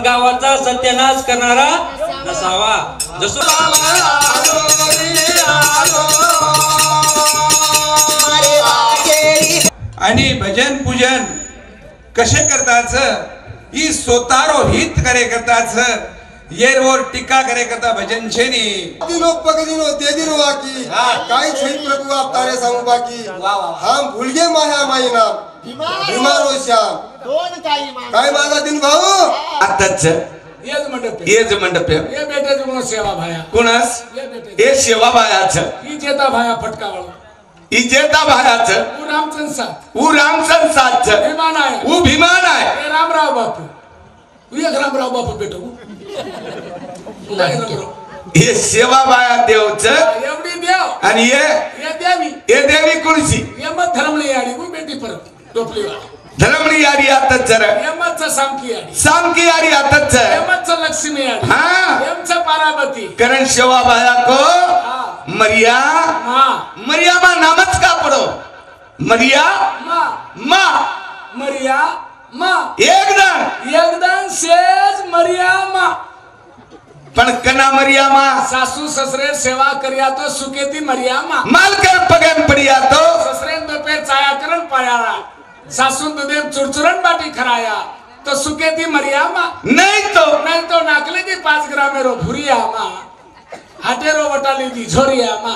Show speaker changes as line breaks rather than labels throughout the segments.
पण गावाचा सत्यानाश करणारा नसावा। जसं
आणि भजन पूजन कसे करताच ही सोतारो हित करे करताच येरवर टीका करे करता भजन छेनी
दिनो पगदिनो दे दिनो बाकी काय छै प्रभु आप तारे सांगू बाकी हम भूल गए माया माईना बीमारो श्याम
दोन
काय माझा दिन भाऊ
आताच येज मंडप
ये बेटे कोण सेवा भाया
कोणास
ये बेटे
हे सेवा बायाच
ही जेता भाया फटकावाळा
इजेता बायाच
उ रामचंद्र साथ
उ रामचंद्र साथ
विमान आहे
उ विमान आहे
हे रामराव बापू उ एक रामराव बापू बेटो
हे सेवा बाया देवच
एवढी देव
आणि
ये
देवी कुणसी
ये मत धर्मली आडी उ बेटी परत टोपलीवाला
धर्मणी यारी आताच जरा
यमच सामकी आडी
सामकी यारी आताच
यमच लक्ष्मी आडी
हां
यमच पार्वती
करण सेवा बाया को मरिया मरिया मा नामच का पडो मरिया मा
मरिया मा
एकदम
सेज मरिया मा
पण कना मरिया मा
सासू ससरे सेवा करिया तो सुकेती मरिया मा
मालकर पगन पडिया तो
ससरे पे छाया करण पायारा सासू दुधे चुरचुरन बाटी खराया तो सुकेती मरिया मा
नहीं तो
नाकले दी 5 ग्राम रो भुरिया मा हाटेरो वटाली दी झोरिया मा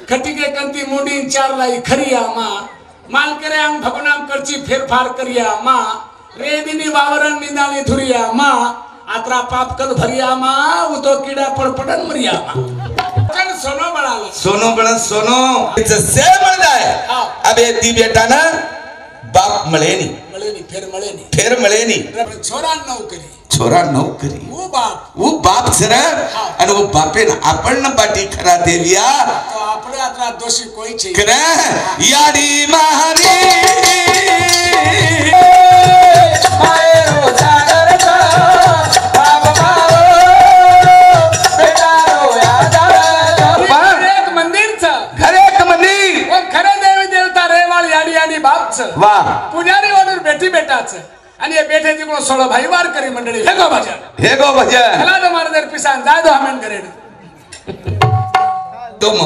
खटिके कंती मुंडी 4 लाई खरिया मा माल करे अंग भगनाम करची फेरफार करिया मा रेदिनी वावरण निंदाणी धुरिया मा आत्रा पाप कल भरिया मा वो तो कीड़ा पड़पड़न मरिया मा कन सोनो बनाला
सोनो से मळ जाय अबे ती बेटा ना बाप मळेनी फेर मळेनी छोरा नौकरी वो बाप सर आणि वो बापे ना आपण ना बाटी खरा देविया
तो आपले आत्रा दोषी कोई छे
करे याडी मारी
मायरो जागर का बाबा बेटा रो याद एक मंदिर छ
घर एक मंदिर
वो खरे देवी देवता रेवाळ याडी याडी बाप छ
वाह
पुजारी वाडूर बेटी बेटा छ आणि बेटे जी कोण 16 भाई वार करी मंडळी हेगो भजन हला तो मार दर पिसान जाय दो हमेन करे
तुम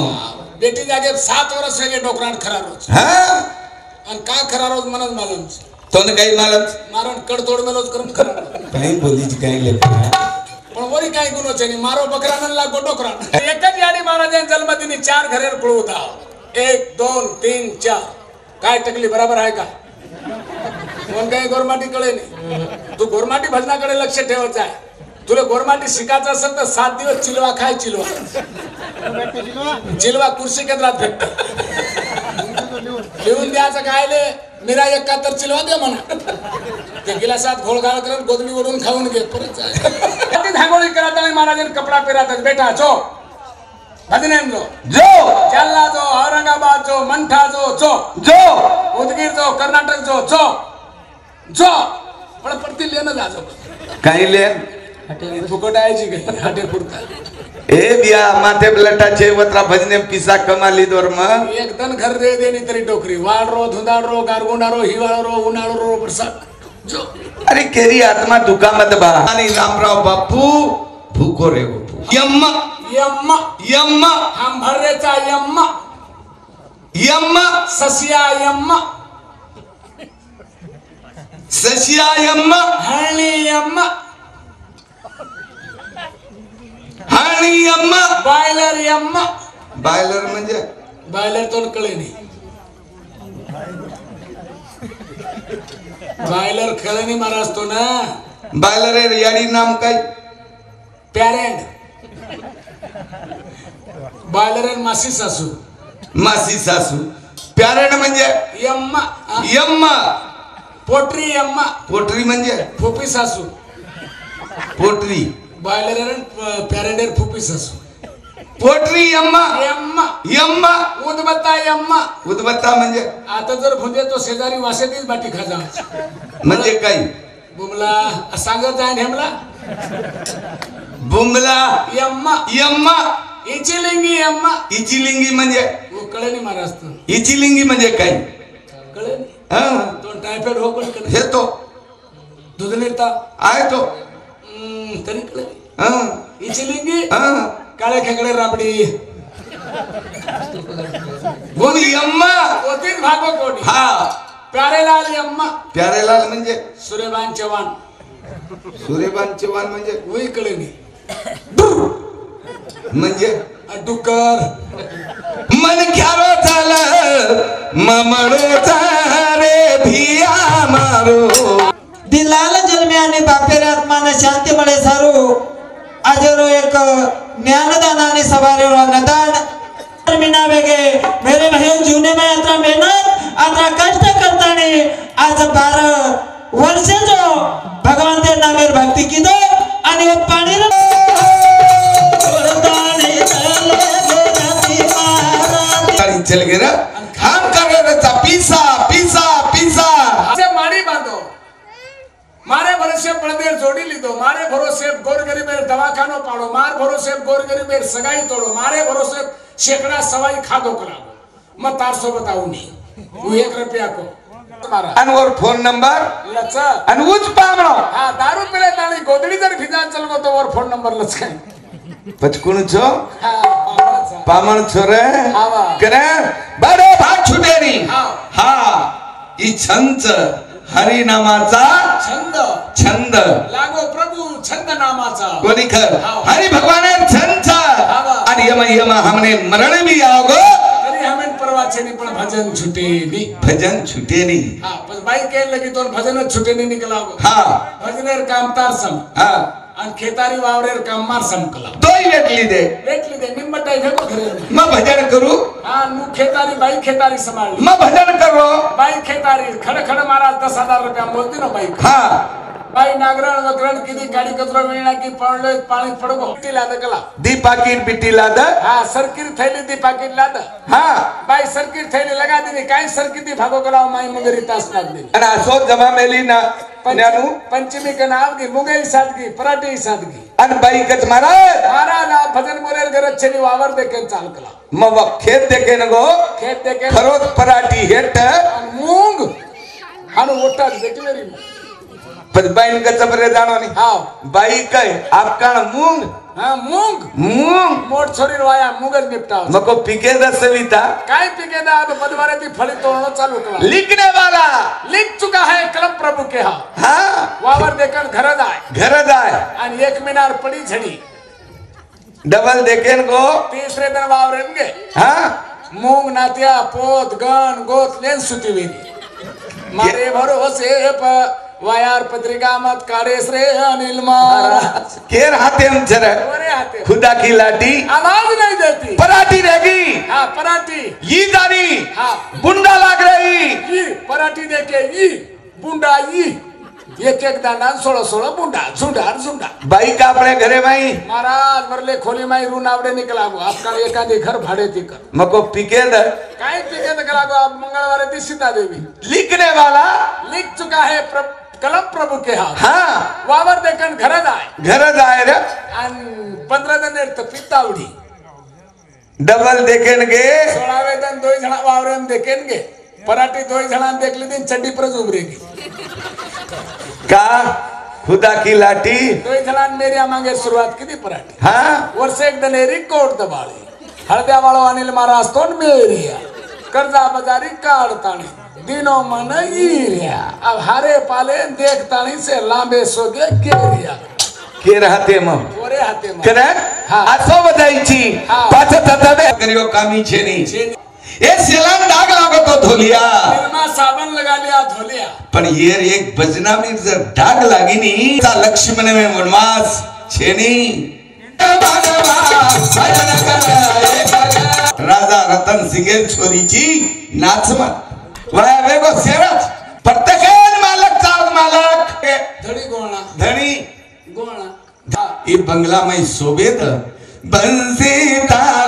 बेटी जागे 7 वर्ष वेगे डोकरान खरा रोज
हां
आणि का खरा रोज मनच मालूम
तोने काही मालूम
मारण कडतोड मेलोज करून खरा
काही बोलीची काही लेख
पण वरी काय गुनो छे नी मारो बकरान लागो डोकरान एकच याडी महाराजां जन्मदिनी 4 घरेर कुळुता 1 2 3 4 काय टकली बराबर आहे का कोण काय गोरमाटी कळे नाही तू गोरमाटी भजनाकडे लक्ष ठेवत जाय तुला गोरमाटी शिकायचं असेल तर 7 दिवस चिलवा खाय चिलवा कुर्सी केंद्रात भेटत लिहून द्यायचं कायले मेरा 71 चिलवा दे म्हणा ते गिलासात घोळघाळ करत गोदली ओढून खाऊन घे परत जाय धांगोळी करत आणि महाराजांनी कपडा पेरात बेटा जो भजनेन जो जालना जो औरंगाबाद जो मंठा जो उदगीर जो कर्नाटक जो पण पडती लेन जाजो
काही लेन
हटेल फुकट आयची काही हटेल पुरता
ए बिया माथे ब्लटाचे वत्रा भजने पिसा कमाली दोर मग
एक दन घर दे देनी तरी टोकरी वाळरो धुंदाळरो गारगुंडारो हिवाळरो उन्हाळरो बरसात जो
अरे केरी आत्मा दुकामत बा आणि रामराव बापू भूको रे यम्मा
हम भरेचा यम्मा ससिया यम्मा हळणी यम्मा
बायलर म्हणजे
बायलर तो कळे नाही बायलर कळे नाही महाराज तो ना
बायलर याडी नाम काय
पॅरेंट बायलर मासी सासू पॅरेंट म्हणजे
यम्मा
पोटरी
म्हणजे
फुपी सासू
पोटरी
बायलर पॅरेंट फुपी सासू
पोटरी यम्मा उदबत्ता म्हणजे
आता जर भुंजे तो शेजारी वासेतीच बाटी खाजा
म्हणजे काय
बुमला सांगत जाय नेमला
बुमला यम्मा
इचिलिंगी
म्हणजे
कळे नाही महाराज तो
इचिलिंगी म्हणजे काय
कळे
हां
तो टायफॉइड हो पण
हे तो
दूध निर्ता
आहे तो
तरी कळे
हाँ
इचलिंगी
हाँ
काळे खेकडे राबडी
गोली अम्मा
वो तीन भागो कोणी
हाँ
प्यारेलाल अम्मा
प्यारेलाल म्हणजे
सूर्यबान चव्हाण
सूर्यबान चव्हाण म्हणजे
वही कळे नाही
म्हणजे
डुक्कर
मन क्यारो झालं ममळो रे भिया मारो
दिलाल जन्मे आणि बापेर आत्माने शांती मळे सारू आजरो एक ज्ञानदान आणि सवारे नदान मीना वेगे मेरे बहन जीवने में यात्रा मेहनत यात्रा कष्ट करताने आज 12 वर्ष जो भगवान ते नामेर भक्ती की दो आणि पाणी
चल गया हम कर रहे थे पिसा पिसा पिसा
से माड़ी बांधो मारे भरोसे बड़देर जोड़ी लीधो मारे भरोसे गोरगरीबेर दवाखानो पाड़ो मार भरोसे गोरगरीबेर सगाई तोड़ो मारे भरोसे शेकड़ा सवाई खादो करावो मैं तार सो बताऊं नहीं तू 1 रुपया को तुम्हारा
अनवर फोन नंबर
लचा
अनवुज पामणो
हाँ दारू पीले ताली गोदड़ी दर भिजान चल गो तो और फोन नंबर लचकाई
पचकुण छो
हाँ
पामण छोरे
हावा
करे बड़े भाग छुटेनी
हाँ
हाँ ई छंच हरी नामाचा
छंद
छंद
लागो प्रभु छंद नामाचा
कोणी खर हरी भगवान छंच आणि यम यम हमने मरण भी आओगो
तरी हमें परवाचे नहीं पण भजन छुटे नहीं
भजन छुटे नहीं
हाँ बस बाई के लगी तो भजन छुटे नहीं निकलागो
हाँ
भजनेर काम तार सम
हाँ
आणि खेतारी वावरेर काम मार समकला
तोही वेटली दे
निम्मटाई भेगो घरे
मैं भजन करू
हाँ नु खेतारी बाई खेतारी संभाळ
मैं भजन करो
बाई खेतारी खड़ खड़ मारा 10,000 रुपया बोलती ना बाई
हाँ
बाई नागरण वगरण किती गाडी कचरो मिळणार की पडलो पाणी पडगो ती लाद कला
दी पाकिट बिटी लाद
हाँ सरकीर थैली दी पाकिट लाद
हाँ
बाई सरकीर थैली लगा दी काय सरकीर दी भागो कलाव माई मगरी तास नाग दी
आणि असो जमा मेली ना
पंचमी के नाव की मुंगई सादगी पराठी सादगी
आणि बाई कच मारा
ना भजन बोलेल गरज छेनी वावर देखे चाल कला
मग खेत देखे न गो
खेत देखे
खरोच पराठी हेट
मूंग हानु ओटा देखलेरी
पण बाईन कच बरे जाणो नाही
हाँ
बाई काय आपकाण मूंग
हाँ मूंग
मूंग
मोट छोरी वाया मूंगल निपटाव
मको पिके द सविता
काय पिके दा अब बदवारे दी फली तोड़ना चालू कला
लिखने वाला
लिख चुका है कलम प्रभु के हाथ
हाँ
वावर देखन घर दाय
घर जाय
आणि 1 मीनार पड़ी झड़ी
डबल देखेन गो
तीसरे दिन वावरेन गे
हाँ
मूंग नातिया पोत गन गोत लेन सुती वेरी मारे भरोसे वायार पत्रिका मत काढ़ेस रे अनिल महाराज
केर हाथे हम जरा
ओरे हाथे
खुदा की लाठी
आवाज नहीं देती
पराठी रहेगी
हाँ पराठी
ये दानी
हाँ
बुंडा लाग रही
ये पराठी देखे ये बुंडा ये एक दाना 16 बुंडा झुंडा
बाई का अपने घरे माई
महाराज वरले खोली माई रू नावडे निकला गो आपका एखादी घर भाड़े ती कर
मको पिके द
काय पिके निकला गो आप मंगलवार ती सीता देवी
लिखने वाला
लिख चुका है कलम प्रभु के हाथ
हाँ
वावर देखन घर जाय
घर जाय रे
15 दिन तो पितावडी
डबल देखेन गे
16 दिन 2 जणा वावरेन देखेन गे पराठी 2 जणा देखली दिन चड्डी पर उभरेगी
का खुदा की लाठी
2 जणा मेरी मागे शुरुआत की पराठी
हाँ
वर्ष एक दिन रिकॉर्ड दबाळी हळद्या वाळो अनिल महाराज तोंड मेरिया कर्जा बाजारी काढताणी दिनो मन ईरिया अब हारे पाले देखताणी से लांबे सोगे केरिया
के राहते मग
ओरे हाते मग
करेक्ट
हाँ
असो बदायची
हाँ
पाच ततबे करियो कामी छेनी ये सेलान दाग लागो तो धोलिया
निरमा साबन लगा लिया धोलिया
पण ये एक बजना में जर दाग लागी नी ता लक्ष्मण में वनवास छेनी राजा रतन सिंह छोरीची नाचमन वया वेगो सेरच प्रत्येक मालक चाल मालक
धडी गोणा
धनी
गोणा
ये बंगला में शोभेत बंसी तारा